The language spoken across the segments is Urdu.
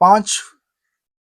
5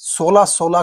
16-16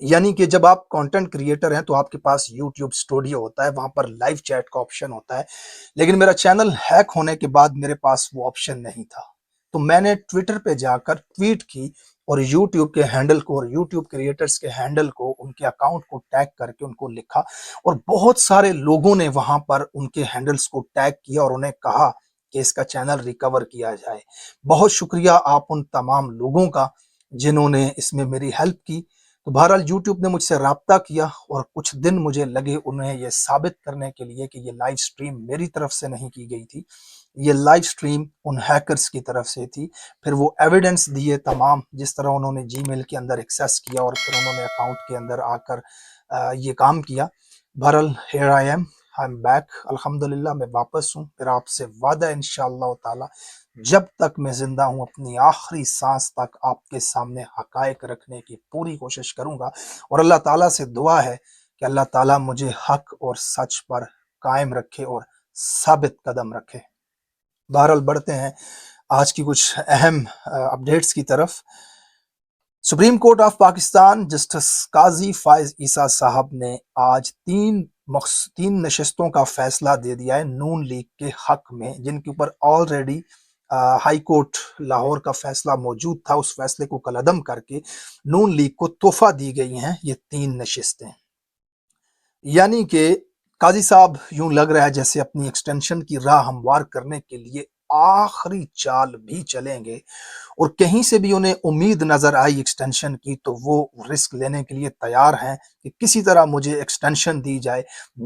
یعنی کہ جب آپ کانٹینٹ کریٹر ہیں تو آپ کے پاس یوٹیوب اسٹوڈیو ہوتا ہے، وہاں پر لائیو چیٹ کا آپشن ہوتا ہے، لیکن میرا چینل ہیک ہونے کے بعد میرے پاس وہ آپشن نہیں تھا، تو میں نے ٹویٹر پہ جا کر ٹویٹ کی اور یوٹیوب کے ہینڈل کو اور یوٹیوب کریٹرز کے ہینڈل کو، ان کے اکاؤنٹ کو ٹیگ کر کے ان کو لکھا، اور بہت سارے لوگوں نے وہاں پر ان کے ہینڈلز کو ٹیگ کیا اور انہیں کہا کہ اس کا چینل ریکور کیا جائے۔ بہت شکریہ آپ ان تمام لوگوں کا جنہوں نے اس میں میری ہیلپ کی۔ تو بہرحال یوٹیوب نے مجھ سے رابطہ کیا اور کچھ دن مجھے لگے انہیں یہ ثابت کرنے کے لیے کہ یہ لائیو سٹریم میری طرف سے نہیں کی گئی تھی، یہ لائیو سٹریم ان ہیکرز کی طرف سے تھی۔ پھر وہ ایویڈنس دیے تمام، جس طرح انہوں نے جی میل کے اندر ایکسیس کیا اور پھر انہوں نے اکاؤنٹ کے اندر آ کر یہ کام کیا۔ بہرحال ہیئر آئی ایم بیک، الحمدللہ میں واپس ہوں۔ پھر آپ سے وعدہ ہے انشاءاللہ تعالی جب تک میں زندہ ہوں اپنی آخری سانس تک آپ کے سامنے حقائق رکھنے کی پوری کوشش کروں گا، اور اللہ تعالیٰ سے دعا ہے کہ اللہ تعالیٰ مجھے حق اور سچ پر قائم رکھے اور ثابت قدم رکھے۔ بہرحال بڑھتے ہیں آج کی کچھ اہم اپڈیٹس کی طرف۔ Supreme court of Pakistan justice قاضی فائز عیسیٰ صاحب نے آج تین نشستوں کا فیصلہ دے دیا ہے نون لیگ کے حق میں، جن کے اوپر آلریڈی ہائی کورٹ لاہور کا فیصلہ موجود تھا۔ اس فیصلے کو کالعدم کر کے نون لیگ کو تحفہ دی گئی ہیں یہ 3 نشستیں، یعنی کہ قاضی صاحب یوں لگ رہا ہے جیسے اپنی ایکسٹینشن کی راہ ہموار کرنے کے لیے آخری چال بھی چلیں گے، اور کہیں سے بھی انہیں امید نظر آئی ایکسٹینشن کی تو وہ رسک لینے کے لیے تیار ہیں کہ کسی طرح مجھے ایکسٹینشن دی جائے،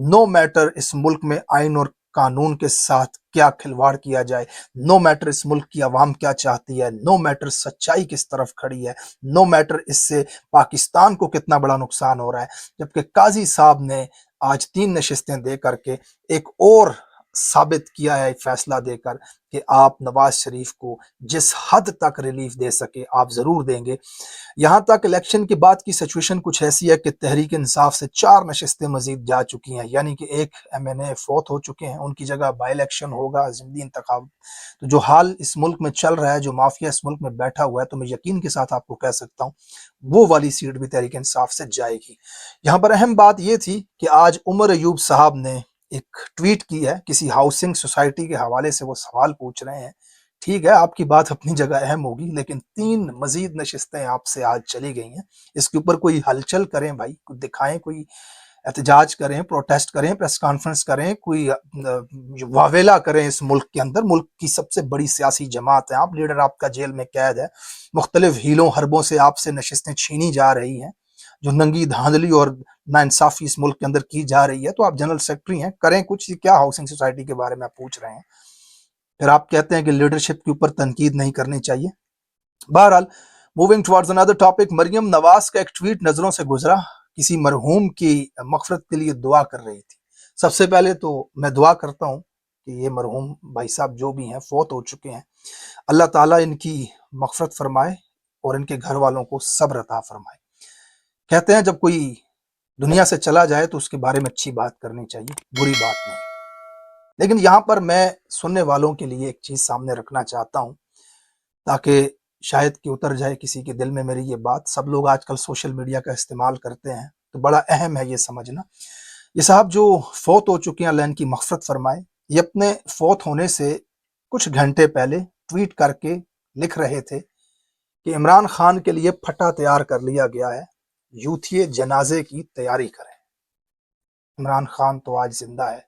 نو میٹر اس ملک میں آئین اور قانون کے ساتھ کیا کھلواڑ کیا جائے، نو میٹر اس ملک کی عوام کیا چاہتی ہے، نو میٹر سچائی کس طرف کھڑی ہے، نو میٹر اس سے پاکستان کو کتنا بڑا نقصان ہو رہا ہے۔ جبکہ قاضی صاحب نے آج 3 نشستیں دے کر کے ایک اور ثابت کیا ہے فیصلہ دے کر کہ آپ نواز شریف کو جس حد تک ریلیف دے سکے آپ ضرور دیں گے۔ یہاں تک الیکشن کے بعد کی سچویشن کچھ ایسی ہے کہ تحریک انصاف سے 4 نشستیں مزید جا چکی ہیں، یعنی کہ ایک MNA فوت ہو چکے ہیں، ان کی جگہ بائی الیکشن ہوگا، ضمنی انتخاب۔ تو جو حال اس ملک میں چل رہا ہے، جو مافیا اس ملک میں بیٹھا ہوا ہے، تو میں یقین کے ساتھ آپ کو کہہ سکتا ہوں وہ والی سیٹ بھی تحریک انصاف سے جائے گی۔ یہاں پر اہم بات یہ تھی کہ آج عمر ایوب صاحب نے ایک ٹویٹ کی ہے، کسی ہاؤسنگ سوسائٹی کے حوالے سے وہ سوال پوچھ رہے ہیں۔ ٹھیک ہے، آپ کی بات اپنی جگہ اہم ہوگی، لیکن 3 مزید نشستیں آپ سے آج چلی گئی ہیں، اس کے اوپر کوئی ہلچل کریں بھائی، کوئی دکھائیں، کوئی احتجاج کریں، پروٹیسٹ کریں، پریس کانفرنس کریں، کوئی واویلا کریں اس ملک کے اندر۔ ملک کی سب سے بڑی سیاسی جماعت ہے آپ، لیڈر آپ کا جیل میں قید ہے، مختلف ہیلوں حربوں سے آپ سے نشستیں چھینی جا رہی ہیں، جو ننگی دھاندلی اور ناانصافی اس ملک کے اندر کی جا رہی ہے، تو آپ جنرل سیکرٹری ہیں، کریں کچھ۔ یہ کیا ہاؤسنگ سوسائٹی کے بارے میں آپ پوچھ رہے ہیں؟ پھر آپ کہتے ہیں کہ لیڈرشپ کے اوپر تنقید نہیں کرنی چاہیے۔ بہرحال moving towards another topic, Maryam Nawaz کا ایک ٹویٹ نظروں سے گزرا، کسی مرحوم کی مغفرت کے لیے دعا کر رہی تھی۔ سب سے پہلے تو میں دعا کرتا ہوں کہ یہ مرحوم بھائی صاحب جو بھی ہیں فوت ہو چکے ہیں، اللہ تعالیٰ ان کی مغفرت فرمائے اور ان کے گھر والوں کو صبر عطا فرمائے۔ کہتے ہیں جب کوئی دنیا سے چلا جائے تو اس کے بارے میں اچھی بات کرنی چاہیے، بری بات نہیں۔ لیکن یہاں پر میں سننے والوں کے لیے ایک چیز سامنے رکھنا چاہتا ہوں تاکہ شاید کہ اتر جائے کسی کے دل میں میری یہ بات۔ سب لوگ آج کل سوشل میڈیا کا استعمال کرتے ہیں، تو بڑا اہم ہے یہ سمجھنا، یہ صاحب جو فوت ہو چکے ہیں اللہ ان کی مغفرت فرمائے، یہ اپنے فوت ہونے سے کچھ گھنٹے پہلے ٹویٹ کر کے لکھ رہے تھے کہ عمران خان کے لیے پھٹا تیار کر لیا گیا ہے، یوتھیے جنازے کی تیاری کریں۔ عمران خان تو آج زندہ ہے،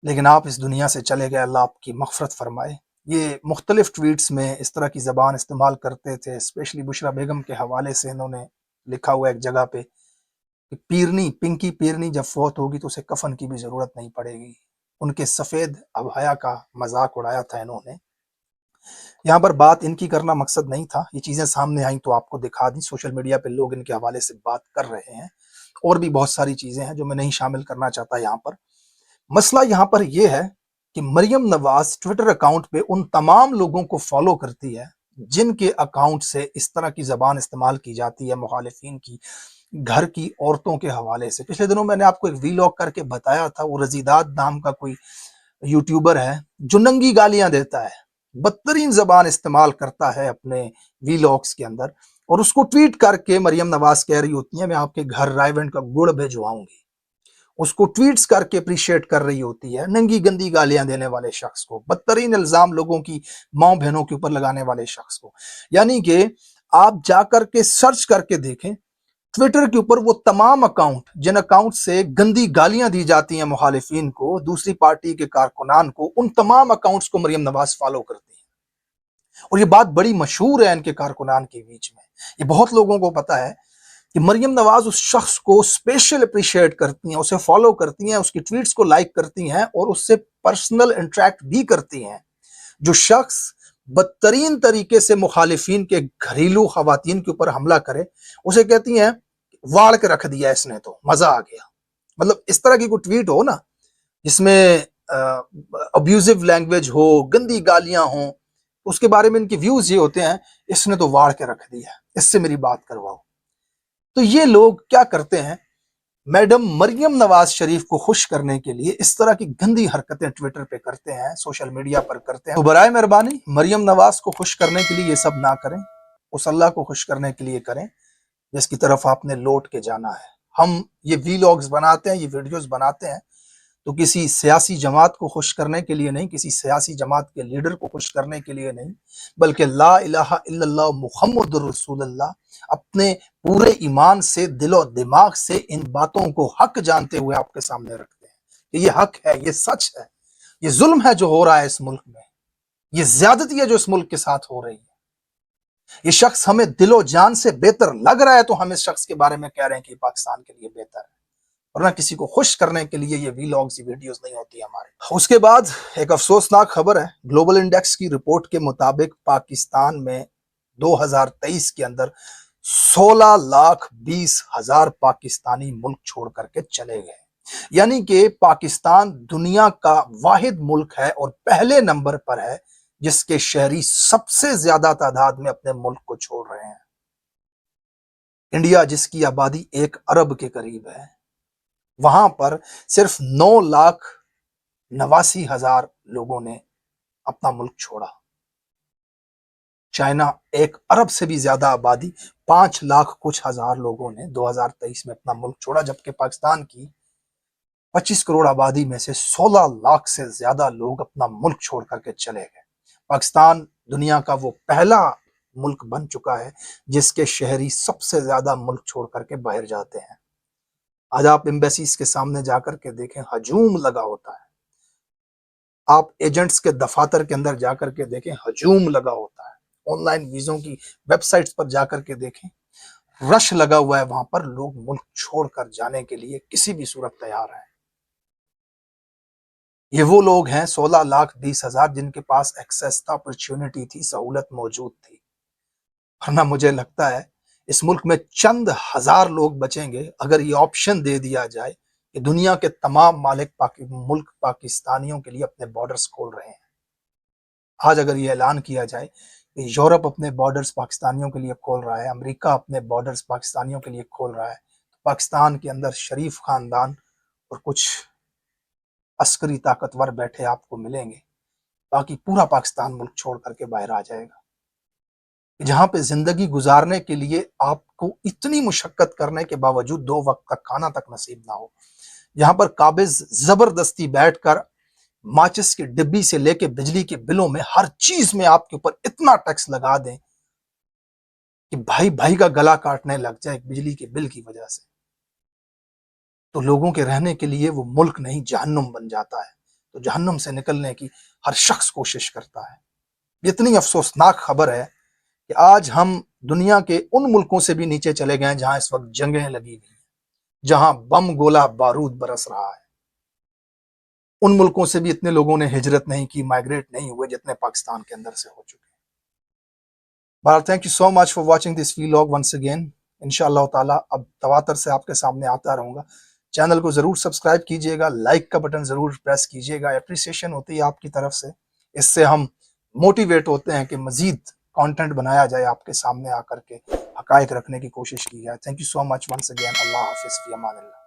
لیکن آپ اس دنیا سے چلے گئے، اللہ آپ کی مغفرت فرمائے۔ یہ مختلف ٹویٹس میں اس طرح کی زبان استعمال کرتے تھے، اسپیشلی بشرا بیگم کے حوالے سے انہوں نے لکھا ہوا ایک جگہ پہ کہ پیرنی، پنکی پیرنی جب فوت ہوگی تو اسے کفن کی بھی ضرورت نہیں پڑے گی۔ ان کے سفید ابھایا کا مذاق اڑایا تھا انہوں نے۔ یہاں پر بات ان کی کرنا مقصد نہیں تھا، یہ چیزیں سامنے آئیں تو آپ کو دکھا دی، سوشل میڈیا پہ لوگ ان کے حوالے سے بات کر رہے ہیں، اور بھی بہت ساری چیزیں ہیں جو میں نہیں شامل کرنا چاہتا یہاں پر۔ مسئلہ یہاں پر یہ ہے کہ مریم نواز ٹویٹر اکاؤنٹ پہ ان تمام لوگوں کو فالو کرتی ہے جن کے اکاؤنٹ سے اس طرح کی زبان استعمال کی جاتی ہے مخالفین کی، گھر کی عورتوں کے حوالے سے۔ پچھلے دنوں میں نے آپ کو ایک ویلاگ کر کے بتایا تھا، وہ رضیداد نام کا کوئی یوٹیوبر ہے جو ننگی گالیاں دیتا ہے، بدترین زبان استعمال کرتا ہے اپنے ویلاگز کے اندر، اور اس کو ٹویٹ کر کے مریم نواز کہہ رہی ہوتی ہیں میں آپ کے گھر رائیونڈ کا گڑ بھجواؤں گی. اس کو ٹویٹس کر کے اپریشیٹ کر رہی ہوتی ہے ننگی گندی گالیاں دینے والے شخص کو, بدترین الزام لوگوں کی ماں بہنوں کے اوپر لگانے والے شخص کو. یعنی کہ آپ جا کر کے سرچ کر کے دیکھیں ٹویٹر کے اوپر وہ تمام اکاؤنٹ جن اکاؤنٹ سے گندی گالیاں دی جاتی ہیں مخالفین کو, دوسری پارٹی کے کارکنان کو, ان تمام اکاؤنٹس کو مریم نواز فالو کرتی ہیں. اور یہ بات بڑی مشہور ہے ان کے کارکنان کے بیچ میں, یہ بہت لوگوں کو پتا ہے کہ مریم نواز اس شخص کو اسپیشل اپریشیٹ کرتی ہیں, اسے فالو کرتی ہیں, اس کی ٹویٹس کو لائک کرتی ہیں اور اس سے پرسنل انٹریکٹ بھی کرتی ہیں. جو شخص بدترین طریقے سے مخالفین کے گھریلو خواتین کے اوپر حملہ کرے اسے کہتی ہیں واڑ کے رکھ دیا اس نے, تو مزہ آ گیا. مطلب اس طرح کی کوئی ٹویٹ ہو نا جس میں ابیوزو لینگویج ہو, گندی گالیاں ہوں, اس کے بارے میں ان کی ویوز یہ ہوتے ہیں اس نے تو واڑ کے رکھ دیا, اس سے میری بات کرواؤ. تو یہ لوگ کیا کرتے ہیں, میڈم مریم نواز شریف کو خوش کرنے کے لیے اس طرح کی گندی حرکتیں ٹویٹر پہ کرتے ہیں, سوشل میڈیا پر کرتے ہیں. تو برائے مہربانی مریم نواز کو خوش کرنے کے لیے یہ سب نہ کریں, اس اللہ کو خوش کرنے کے لیے کریں جس کی طرف آپ نے لوٹ کے جانا ہے. ہم یہ ویلاگز بناتے ہیں, یہ ویڈیوز بناتے ہیں تو کسی سیاسی جماعت کو خوش کرنے کے لیے نہیں, کسی سیاسی جماعت کے لیڈر کو خوش کرنے کے لیے نہیں, بلکہ لا الہ الا اللہ محمد رسول اللہ اپنے پورے ایمان سے, دل و دماغ سے ان باتوں کو حق جانتے ہوئے آپ کے سامنے رکھتے ہیں کہ یہ حق ہے, یہ سچ ہے, یہ ظلم ہے جو ہو رہا ہے اس ملک میں, یہ زیادتی ہے جو اس ملک کے ساتھ ہو رہی ہے. یہ شخص ہمیں دل و جان سے بہتر لگ رہا ہے تو ہم اس شخص کے بارے میں کہہ رہے ہیں کہ پاکستان کے لیے بہتر ہے, ورنہ کسی کو خوش کرنے کے لیے یہ ویلاگز, یہ ویڈیوز نہیں ہوتی ہمارے. اس کے بعد ایک افسوسناک خبر ہے, گلوبل انڈیکس کی رپورٹ کے مطابق پاکستان میں 2023 کے اندر 16,20,000 پاکستانی ملک چھوڑ کر کے چلے گئے. یعنی کہ پاکستان دنیا کا واحد ملک ہے اور پہلے نمبر پر ہے جس کے شہری سب سے زیادہ تعداد میں اپنے ملک کو چھوڑ رہے ہیں. انڈیا جس کی آبادی 1 ارب کے قریب ہے, وہاں پر صرف 9,89,000 لوگوں نے اپنا ملک چھوڑا. چائنا 1 ارب سے بھی زیادہ آبادی 5 لاکھ کچھ ہزار لوگوں نے 2023 میں اپنا ملک چھوڑا, جبکہ پاکستان کی 25 کروڑ آبادی میں سے 16 لاکھ سے زیادہ لوگ اپنا ملک چھوڑ کر کے چلے گئے. پاکستان دنیا کا وہ پہلا ملک بن چکا ہے جس کے شہری سب سے زیادہ ملک چھوڑ کر کے باہر جاتے ہیں. آج آپ ایمبیسیز کے سامنے جا کر کے دیکھیں ہجوم لگا ہوتا ہے, آپ ایجنٹس کے دفاتر کے اندر جا کر کے دیکھیں ہجوم لگا ہوتا ہے, آن لائن ویزوں کی ویب سائٹس پر جا کر کے دیکھیں رش لگا ہوا ہے, وہاں پر لوگ ملک چھوڑ کر جانے کے لیے کسی بھی صورت تیار ہیں. یہ وہ لوگ ہیں 16,20,000 جن کے پاس ایکسیس تھا, اپرچونٹی تھی, سہولت موجود تھی. ورنہ مجھے لگتا ہے اس ملک میں چند ہزار لوگ بچیں گے اگر یہ آپشن دے دیا جائے کہ دنیا کے تمام مالک ملک پاکستانیوں کے لیے اپنے بارڈرز کھول رہے ہیں. آج اگر یہ اعلان کیا جائے کہ یورپ اپنے بارڈرز پاکستانیوں کے لیے کھول رہا ہے, امریکہ اپنے بارڈرز پاکستانیوں کے لیے کھول رہا ہے, تو پاکستان کے اندر شریف خاندان اور کچھ عسکری طاقتور بیٹھے آپ کو ملیں گے, باقی پورا پاکستان ملک چھوڑ کر کے باہر آ جائے گا. جہاں پہ زندگی گزارنے کے لیے آپ کو اتنی مشقت کرنے کے باوجود 2 وقت کا کھانا تک نصیب نہ ہو, جہاں پر قابض زبردستی بیٹھ کر ماچس کی ڈبی سے لے کے بجلی کے بلوں میں ہر چیز میں آپ کے اوپر اتنا ٹیکس لگا دیں کہ بھائی بھائی کا گلا کاٹنے لگ جائے بجلی کے بل کی وجہ سے, تو لوگوں کے رہنے کے لیے وہ ملک نہیں جہنم بن جاتا ہے. تو جہنم سے نکلنے کی ہر شخص کوشش کرتا ہے. اتنی افسوسناک خبر ہے کہ آج ہم دنیا کے ان ملکوں سے بھی نیچے چلے گئے جہاں اس وقت جنگیں لگی ہوئی ہیں, جہاں بم گولہ بارود برس رہا ہے. ان ملکوں سے بھی اتنے لوگوں نے ہجرت نہیں کی, مائگریٹ نہیں ہوئے جتنے پاکستان کے اندر سے ہو چکے. بہرحال thank you so much for watching this vlog once again. انشاءاللہ تعالیٰ اب تواتر سے آپ کے سامنے آتا رہوں گا. چینل کو ضرور سبسکرائب کیجئے گا, لائک کا بٹن ضرور پریس کیجئے گا, اپریسیشن ہوتی ہے آپ کی طرف سے, اس سے ہم موٹیویٹ ہوتے ہیں کہ مزید کانٹینٹ بنایا جائے, آپ کے سامنے آ کر کے حقائق رکھنے کی کوشش کی جائے. Thank you so much once again. اللہ حافظ, فی امان اللہ.